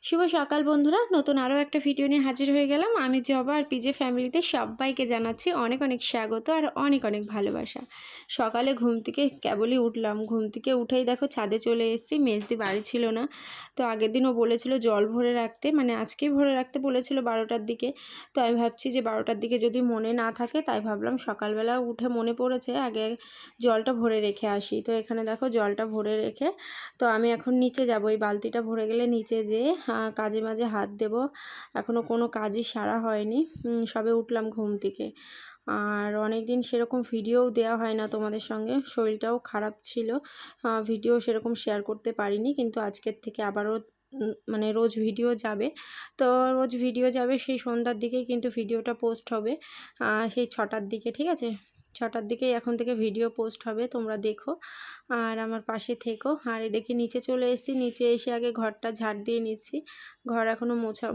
শুভ সকাল বন্ধুরা, নতুন আরও একটা ভিডিও নিয়ে হাজির হয়ে গেলাম। আমি জবা আর পিজে ফ্যামিলিতে সবাইকে জানাচ্ছি অনেক অনেক স্বাগত আর অনেক অনেক ভালোবাসা। সকালে ঘুম থেকে কেবলই উঠলাম, ঘুম থেকে উঠেই দেখো ছাদে চলে এসেছি। মেজদি বাড়ি ছিল না, তো আগের দিন ও বলেছিল জল ভরে রাখতে, মানে আজকেই ভরে রাখতে বলেছিল 12টার দিকে। তো আমি ভাবছি যে 12টার দিকে যদি মনে না থাকে, তাই ভাবলাম সকালবেলা উঠে মনে পড়েছে আগে জলটা ভরে রেখে আসি। তো এখানে দেখো জলটা ভরে রেখে তো আমি এখন নিচে যাব। এই বালতিটা ভরে গেলে নিচে যেয়ে কাজে মাঝে হাত দেব। এখনও কোনো কাজই সারা হয়নি, সবে উঠলাম ঘুম থেকে। আর অনেক দিন সেরকম ভিডিওও দেওয়া হয় না তোমাদের সঙ্গে, শরীরটাও খারাপ ছিল, ভিডিও সেরকম শেয়ার করতে পারিনি। কিন্তু আজকের থেকে আবারও মানে রোজ ভিডিও যাবে। তো রোজ ভিডিও যাবে সেই সন্ধ্যার দিকেই কিন্তু ভিডিওটা পোস্ট হবে, সেই 6টার দিকে, ঠিক আছে? 6টার দিকেই এখন থেকে ভিডিও পোস্ট হবে, তোমরা দেখো আর আমার পাশে থেকো। আর এদিকে নিচে চলে এসেছি, নিচে এসে আগে ঘরটা ঝাড় দিয়ে নিচ্ছি। ঘর এখনও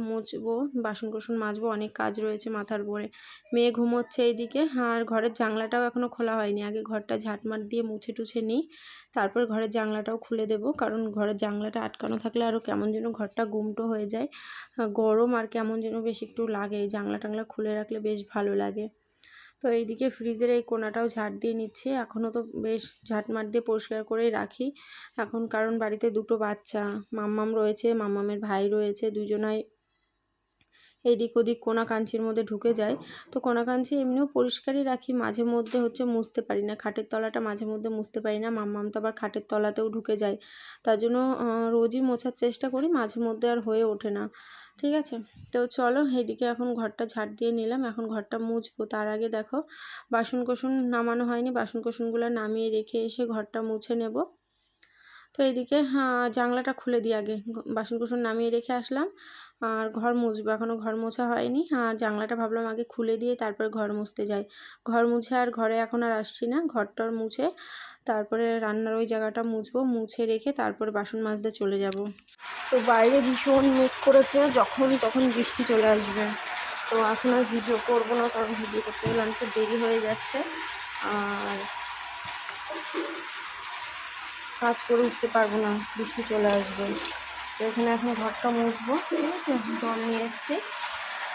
মুছবো, বাসন কোসন মাজবো, অনেক কাজ রয়েছে মাথার উপরে। মেয়ে ঘুমোচ্ছে এইদিকে, আর ঘরের জানলাটাও এখনও খোলা হয়নি। আগে ঘরটা ঝাঁটমাট দিয়ে মুছে টুছে নিই, তারপর ঘরের জানলাটাও খুলে দেবো। কারণ ঘরের জানলাটা আটকানো থাকলে আরও কেমন যেন ঘরটা গুমটো হয়ে যায়, গরম আর কেমন যেন বেশ একটু লাগে। জানলা টাংলা খুলে রাখলে বেশ ভালো লাগে। তো এইদিকে ফ্রিজের এই কোণাটাও ঝাড় দিয়ে নিচ্ছি। এখনও তো বেশ ঝাঁটমাট দিয়ে পরিষ্কার করেই রাখি এখন, কারণ বাড়িতে দুটো বাচ্চা, মাম্মাম রয়েছে, মাম্মামের ভাই রয়েছে, দুজনাই এদিক ওদিক কোনা কাঞ্চির মধ্যে ঢুকে যায়। তো কোনা কাঞ্চি এমনিও পরিষ্কারই রাখি, মাঝে মধ্যে মুছতে পারি না, খাটের তলাটা মাঝে মধ্যে মুছতে পারি না। মাম্মাম তো আবার খাটের তলাতেও ঢুকে যায়, তার জন্য রোজই মোছার চেষ্টা করি, মাঝে মধ্যে আর হয়ে ওঠে না, ঠিক আছে? তো চলো, এইদিকে এখন ঘরটা ঝাড় দিয়ে নিলাম, এখন ঘরটা মুছবো। তার আগে দেখো বাসন কোসন নামানো হয়নি, বাসন কোসনগুলো নামিয়ে রেখে এসে ঘরটা মুছে নেব। তো এইদিকে জানলাটা খুলে দিই, আগে বাসন কোসন নামিয়ে রেখে আসলাম আর ঘর মুছবো। এখনও ঘর মোছা হয়নি, আর জানলাটা ভাবলাম আগে খুলে দিয়ে তারপরে ঘর মুছতে যাই। ঘর মুছে আর ঘরে এখন আর আসছি না, ঘরটার মুছে তারপরে রান্নার ওই জায়গাটা মুছবো, মুছে রেখে তারপরে বাসন মাজতে চলে যাব। তো বাইরে ভীষণ মেঘ করেছে, যখন তখন বৃষ্টি চলে আসবে। তো এখন আর ভিডিও করবো না, কারণ ভিডিও করতে গেলে অনেকটা দেরি হয়ে যাচ্ছে আর কাজ করে উঠতে পারবো না, বৃষ্টি চলে আসবে। তো এখানে এখন ঘরটা মুছবো, ঠিক আছে? জল নিয়ে এসেছি,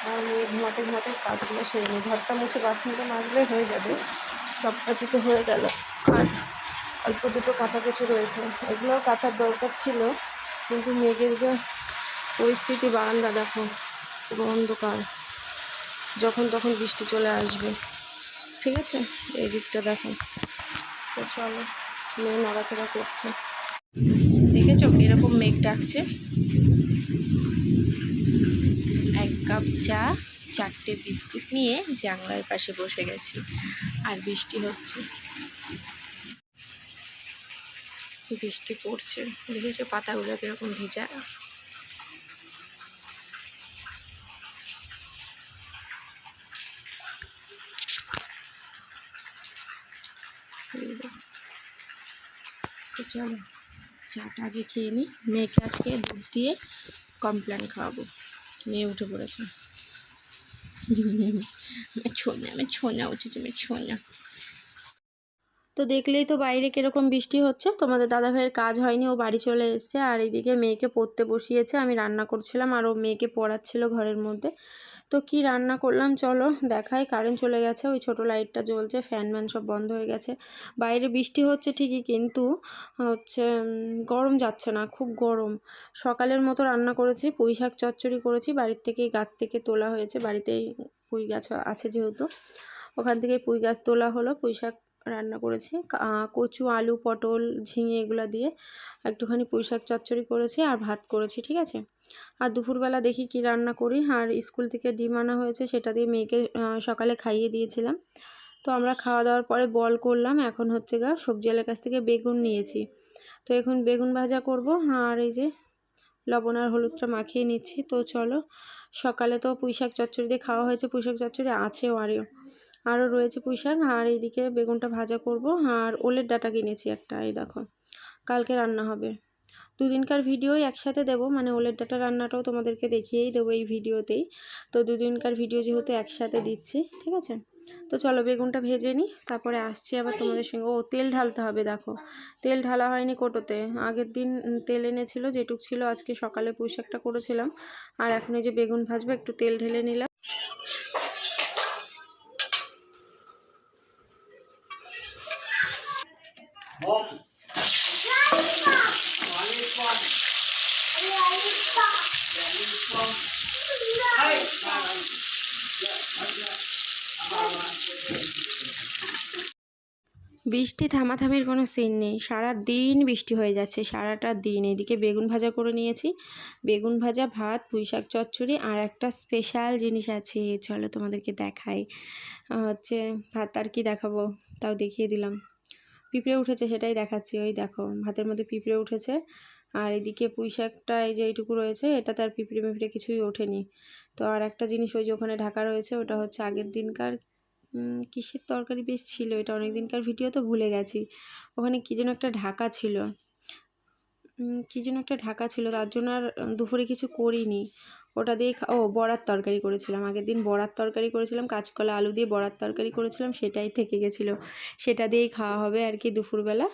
আর মেয়ে ঘুমাতে ঘুমাতে কাজগুলো সেরে নিই। ঘরটা মুছে বাসনটা মাজলে হয়ে যাবে, সব কাজই তো হয়ে গেল। আর অল্প দুটো কাচাকুচি রয়েছে, এগুলোও কাচার দরকার ছিল, কিন্তু মেঘের যে পরিস্থিতি, বারান্দা দেখো পুরো অন্ধকার, যখন তখন বৃষ্টি চলে আসবে, ঠিক আছে? এই দিকটা দেখো। তো চলো, মেয়ে নড়াচড়া করছে, দেখেছো এরকম মেঘ ডাকছে। 1 কাপ চা, 4টে বিস্কুট নিয়ে জানলার পাশে বসে গেছি, আর বৃষ্টি হচ্ছে, বৃষ্টি পড়ছে, দেখেছো পাতাগুলো কিরকম ভিজা। তো চলো চাটা আগে খেয়ে নিই, মেয়েকে আজকে দুধ দিয়ে কমপ্লেন খাওয়াবো। মেয়ে উঠে পড়েছে, আমি ছোনা উঠেছে, আমি ছোনা। তো দেখলেই তো বাইরে কীরকম বৃষ্টি হচ্ছে। তোমাদের দাদা ভাইয়ের কাজ হয়নি, ও বাড়ি চলে এসেছে, আর এইদিকে মেয়েকে পড়তে বসিয়েছে, আমি রান্না করছিলাম আর ও মেয়েকে পড়াচ্ছিল ঘরের মধ্যে। তো কি রান্না করলাম চলো দেখাই। কারেন্ট চলে গেছে, ওই ছোটো লাইটটা জ্বলছে, ফ্যান ম্যান সব বন্ধ হয়ে গেছে। বাইরে বৃষ্টি হচ্ছে ঠিকই, কিন্তু হচ্ছে গরম যাচ্ছে না, খুব গরম। সকালের মতো রান্না করেছি, পুঁই শাক চচ্চড়ি করেছি, বাড়ির থেকেই গাছ থেকে তোলা হয়েছে, বাড়িতেই পুঁই গাছ আছে যেহেতু, ওখান থেকে পুঁই গাছ তোলা হলো, পুঁই শাক রান্না করেছি। কচু, আলু, পটল, ঝিঙে এগুলো দিয়ে একটুখানি পুঁই শাক চচ্চড়ি করেছি, আর ভাত করেছি, ঠিক আছে? আর দুপুরবেলা দেখি কি রান্না করি। আর স্কুল থেকে ডিম আনা হয়েছে, সেটা দিয়ে মেয়েকে সকালে খাইয়ে দিয়েছিলাম। তো আমরা খাওয়া দাওয়ার পরে বল করলাম, এখন হচ্ছে সবজিওয়ালার কাছ থেকে বেগুন নিয়েছি। তো এখন বেগুন ভাজা করব, আর এই যে লবণ আর হলুদটা মাখিয়ে নিচ্ছি। তো চলো, সকালে তো পুঁই শাক চচ্চড়ি দিয়ে খাওয়া হয়েছে, পুঁই শাক চচ্চড়ি আছেও আরও রয়েছে পুঁই শাক। আর এইদিকে বেগুনটা ভাজা করব, আর ওলের ডাঁটা কিনেছি একটা, এই দেখো কালকে রান্না হবে। দুদিনকার ভিডিওই একসাথে দেবো, মানে ওলের ডাঁটা রান্নাটাও তোমাদেরকে দেখিয়েই দেবো এই ভিডিওতেই। তো দুদিনকার ভিডিও যেহেতু একসাথে দিচ্ছি, ঠিক আছে। তো চলো বেগুনটা ভেজে নিই, তারপরে আসছি আবার তোমাদের সঙ্গে। ও তেল ঢালতে হবে, দেখো তেল ঢালা হয়নি কোটোতে। আগের দিন তেল এনেছিল যেটুক ছিল, আজকে সকালে পুঁই শাকটা করেছিলাম। আর এখন এই যে বেগুন ভাজবো, একটু তেল ঢেলে নিলাম। বৃষ্টি থামাথামির কোনো সিন নেই, সারা দিন বৃষ্টি হয়ে যাচ্ছে, সারাটা দিন। এদিকে বেগুন ভাজা করে নিয়েছি, বেগুন ভাজা, ভাত, পুঁই শাক চচ্চড়ি, আর একটা স্পেশাল জিনিস আছে, চলো তোমাদেরকে দেখাই। হচ্ছে ভাত, আর কি দেখাবো, তাও দেখিয়ে দিলাম। পিঁপড়ে উঠেছে সেটাই দেখাচ্ছি, ওই দেখো ভাতের মধ্যে পিঁপড়ে উঠেছে। আর এদিকে পুঁই শাকটা এই যে এইটুকু রয়েছে, এটাতে আর পিঁপড়ে মিপড়ে কিছুই ওঠেনি। তো আর একটা জিনিস ওই যে ওখানে ঢাকা রয়েছে, ওটা হচ্ছে আগের দিনকার কিসের তরকারি বেশ ছিল, এটা অনেক দিনকার ভিডিও তো ভুলে গেছি। ওখানে কী যেন একটা ঢাকা ছিল, কী যেন একটা ঢাকা ছিল, তার জন্য আর দুপুরে কিছু করিনি। ওটা দিয়ে বড়ার তরকারি করেছিলাম, আগের দিন বড়ার তরকারি করেছিলাম, কাঁচকলা আলু দিয়ে বড়ার তরকারি করেছিলাম, সেটাই থেকে গেছিলো, সেটা দিয়েই খাওয়া হবে আর কি দুপুরবেলা।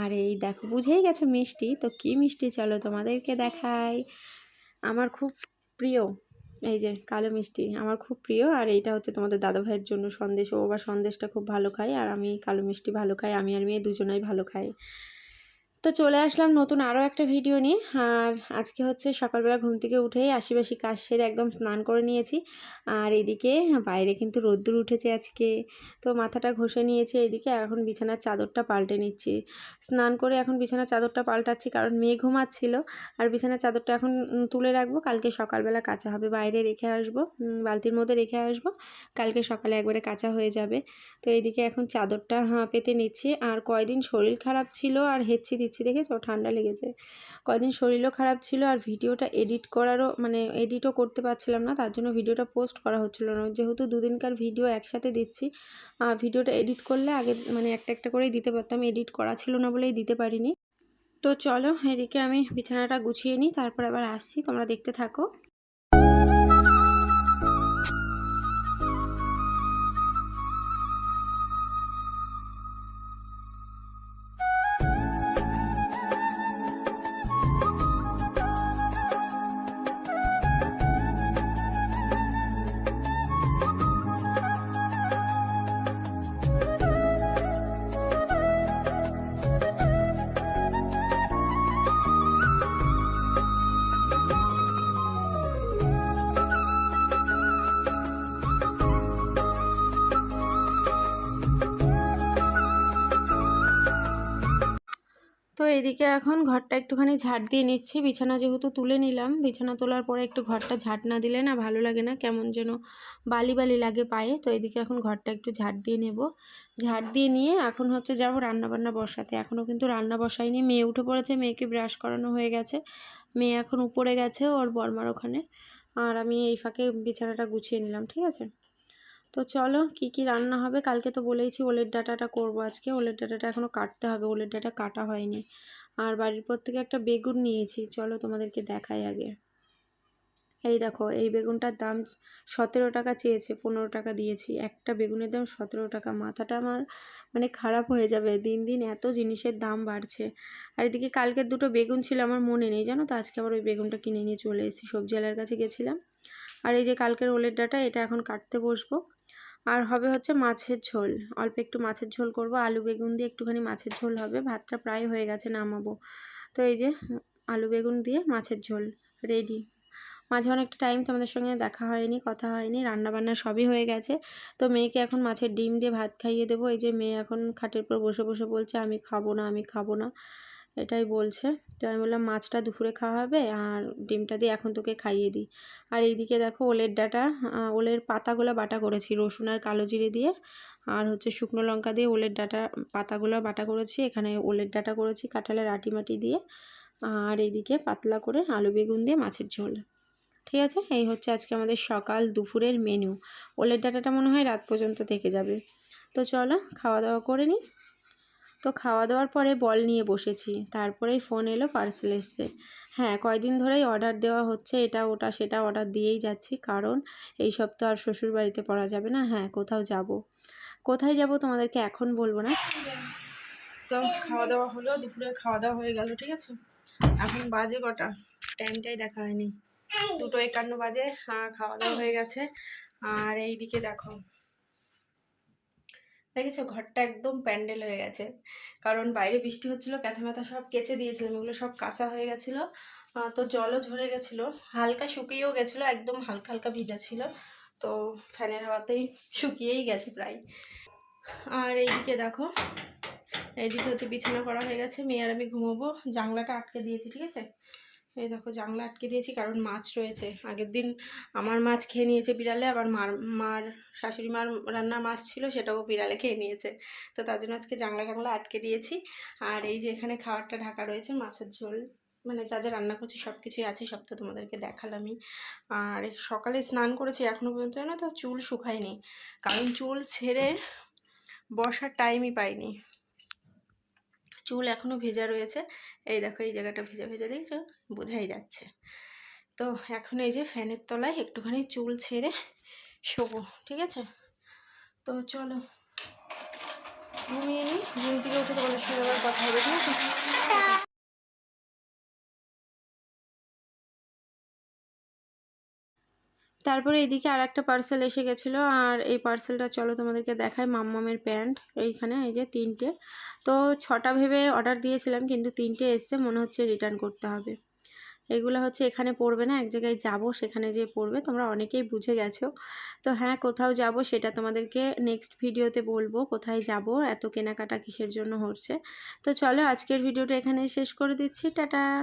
আর এই দেখো বুঝেই গেছো মিষ্টি, তো কী মিষ্টি চলো তোমাদেরকে দেখাই। আমার খুব প্রিয় এই যে কালো মিষ্টি, আমার খুব প্রিয়। আর এইটা হচ্ছে তোমাদের দাদাভাইয়ের জন্য সন্দেশ, ও আবার সন্দেশটা খুব ভালো খায়, আর আমি কালো মিষ্টি ভালো খাই, আমি আর মেয়ে দুজনাই ভালো খাই। তো চলে আসলাম নতুন আরও একটা ভিডিও নিয়ে। আর আজকে হচ্ছে সকালবেলা ঘুম থেকে উঠেই আশিবাসি কাজ সেরে একদম স্নান করে নিয়েছি। আর এদিকে বাইরে কিন্তু রোদ্দুর উঠেছে আজকে, তো মাথাটা ঘষে নিয়েছি। এদিকে এখন বিছানার চাদরটা পাল্টে নিচ্ছি, স্নান করে এখন বিছানার চাদরটা পাল্টাচ্ছি, কারণ মেয়ে ঘুমাচ্ছিল। আর বিছানার চাদরটা এখন তুলে রাখবো, কালকে সকালবেলা কাচা হবে, বাইরে রেখে আসবো, বালতির মধ্যে রেখে আসবো, কালকে সকালে একবারে কাচা হয়ে যাবে। তো এইদিকে এখন চাদরটা পেতে নিচ্ছি। আর কয়দিন শরীর খারাপ ছিল আর হেঁচি দিচ্ছি, দেখেছো ঠান্ডা লেগেছে, কয়দিন শরীরও খারাপ ছিল, আর ভিডিওটা এডিট করারও মানে এডিটও করতে পারছিলাম না, তার জন্য ভিডিওটা পোস্ট করা হচ্ছিল না। যেহেতু দুদিনকার ভিডিও একসাথে দিচ্ছি, ভিডিওটা এডিট করলে আগে মানে একটা একটা করেই দিতে পারতাম, এডিট করা ছিল না বলেই দিতে পারিনি। তো চলো এদিকে আমি বিছানাটা গুছিয়ে নিই, তারপর আবার আসছি, তোমরা দেখতে থাকো। তো এদিকে এখন ঘরটা একটুখানি ঝাড় দিয়ে নিচ্ছি, বিছানা যেহেতু তুলে নিলাম, বিছানা তোলার পরে একটু ঘরটা ঝাড় না দিলে না ভালো লাগে না, কেমন যেন বালি বালি লাগে পায়ে। তো এদিকে এখন ঘরটা একটু ঝাড় দিয়ে নেব, ঝাড় দিয়ে নিয়ে এখন হচ্ছে যাবো রান্নাবান্না বসাতে। এখনও কিন্তু রান্না বসাইনি, মেয়ে উঠে পড়েছে, মেয়েকে ব্রাশ করানো হয়ে গেছে, মেয়ে এখন উপরে গেছে ওর বর্মার ওখানে, আর আমি এই ফাঁকে বিছানাটা গুছিয়ে নিলাম, ঠিক আছে। তো চলো কি কি রান্না হবে, কালকে তো বলেইছি ওলের ডাঁটাটা করব, আজকে ওলের ডাঁটাটা এখনও কাটতে হবে, ওলের ডাঁটা কাটা হয়নি। আর বাড়ির পর থেকে একটা বেগুন নিয়েছি, চলো তোমাদেরকে দেখাই আগে। এই দেখো এই বেগুনটার দাম 17 টাকা চেয়েছে, 15 টাকা দিয়েছি, একটা বেগুনের দাম 17 টাকা। মাথাটা আমার মানে খারাপ হয়ে যাবে, দিন দিন এত জিনিসের দাম বাড়ছে। আর এদিকে কালকের দুটো বেগুন ছিল আমার মনে নেই জানো তো, আজকে আবার ওই বেগুনটা কিনে নিয়ে চলে এসেছি, সবজিওয়ালার কাছে গেছিলাম। আর এই যে কালকের ওলের ডাঁটা, এটা এখন কাটতে বসবো। আর হবে হচ্ছে মাছের ঝোল, অল্প একটু মাছের ঝোল করব, আলু বেগুন দিয়ে একটুখানি মাছের ঝোল হবে, ভাতটা প্রায় হয়ে গেছে, নামাবো। তো এই যে আলু বেগুন দিয়ে মাছের ঝোল রেডি। মাঝে অনেকটা টাইম তোমাদের সঙ্গে দেখা হয়নি, কথা হয়নি, রান্নাবান্না সবই হয়ে গেছে। তো মেয়েকে এখন মাছের ডিম দিয়ে ভাত খাইয়ে দেবো। এই যে মেয়ে এখন খাটের উপর বসে বসে বলছে আমি খাবো না, আমি খাবো না, এটাই বলছে। তো আমি বললাম মাছটা দুপুরে খাওয়া হবে, আর ডিমটা দিয়ে এখন তোকে খাইয়ে দিই। আর এইদিকে দেখো ওলের ডাঁটা, ওলের পাতাগুলো বাটা করেছি রসুন আর কালো জিরে দিয়ে, আর হচ্ছে শুকনো লঙ্কা দিয়ে ওলের ডাঁটা পাতাগুলো বাটা করেছি, এখানে ওলের ডাঁটা করেছি কাঁঠালের আটি মাটি দিয়ে, আর এইদিকে পাতলা করে আলু বেগুন দিয়ে মাছের ঝোল। ঠিক আছে, এই হচ্ছে আজকে আমাদের সকাল দুপুরের মেনু। ওলের ডাঁটাটা মনে হয় রাত পর্যন্ত থেকে যাবে। তো চলো খাওয়া দাওয়া করে নিই। তো খাওয়া দাওয়ার পরে বল নিয়ে বসেছি, তারপরেই ফোন এলো, পার্সেল এসছে। হ্যাঁ, কয়দিন ধরেই অর্ডার দেওয়া হচ্ছে, এটা ওটা সেটা অর্ডার দিয়েই যাচ্ছি, কারণ এই সব তো আর শ্বশুর বাড়িতে পড়া যাবে না। হ্যাঁ, কোথায় যাব তোমাদেরকে এখন বলবো না। তো খাওয়া দাওয়া হলো, দুপুরে খাওয়া দাওয়া হয়ে গেল, ঠিক আছে। এখন বাজে কটা, টাইমটাই দেখা হয়নি, 2:51 বাজে। খাওয়া দাওয়া হয়ে গেছে। আর এইদিকে দেখেছো ঘরটা একদম প্যান্ডেল হয়ে গেছে, কারণ বাইরে বৃষ্টি হচ্ছিল, ক্যাথা ম্যাথা সব কেচে দিয়েছিলাম, এগুলো সব কাঁচা হয়ে গেছিলো। তো জলও ঝরে গেছিলো, হালকা শুকিয়েও গেছিলো, একদম হালকা হালকা ভিজা ছিল। তো ফ্যানের হাওয়াতেই শুকিয়েই গেছে প্রায়। আর এইদিকে এইদিকে হচ্ছে বিছানা করা হয়ে গেছে, মেয়ে আর আমি ঘুমোবো। জানলাটা আটকে দিয়েছি, ঠিক আছে। এই দেখো জানলা আটকে দিয়েছি, কারণ মাছ রয়েছে। আগের দিন আমার মাছ খেয়ে নিয়েছে বিড়ালে, আবার মার শাশুড়ি মার রান্নার মাছ ছিল, সেটাও বিড়ালে খেয়ে নিয়েছে। তো তার জন্য আজকে জানলা আটকে দিয়েছি। আর এই যে এখানে খাবারটা ঢাকা রয়েছে, মাছের ঝোল, মানে যা যা রান্না করছি সব কিছুই আছে, সব তো তোমাদেরকে দেখালামই। আর সকালে স্নান করেছি, এখনও পর্যন্ত না তো চুল শুকায়নি, কারণ চুল ছেড়ে বসার টাইমই পাইনি, চুল এখনও ভেজা রয়েছে। এই দেখো এই জায়গাটা ভেজা ভেজা, দেখছো, বোঝাই যাচ্ছে। তো এখন এই যে ফ্যানের তলায় একটুখানি চুল ছেড়ে শোবো, ঠিক আছে। তো চলো ঘুমিয়ে নিই, ঘুম থেকে উঠে তোমাদের সঙ্গে আবার কথা হবে, ঠিক আছে। তারপরে এদিকে আর একটা পার্সেল এসে গেছিলো, আর এই পার্সেলটা চলো তোমাদেরকে দেখায়। মাম্মামের প্যান্ট, এইখানে এই যে 3টে, তো 6টা ভেবে অর্ডার দিয়েছিলাম, কিন্তু 3টে এসছে, মনে হচ্ছে রিটার্ন করতে হবে। এগুলো হচ্ছে এখানে পড়বে না, এক জায়গায় যাব, সেখানে যেয়ে পড়বে। তোমরা অনেকেই বুঝে গেছো। তো হ্যাঁ, কোথাও যাব, সেটা তোমাদেরকে নেক্সট ভিডিওতে বলবো, কোথায় যাব, এত কেনাকাটা কিসের জন্য হচ্ছে। তো চলো আজকের ভিডিওটা এখানে শেষ করে দিচ্ছি, টাটা।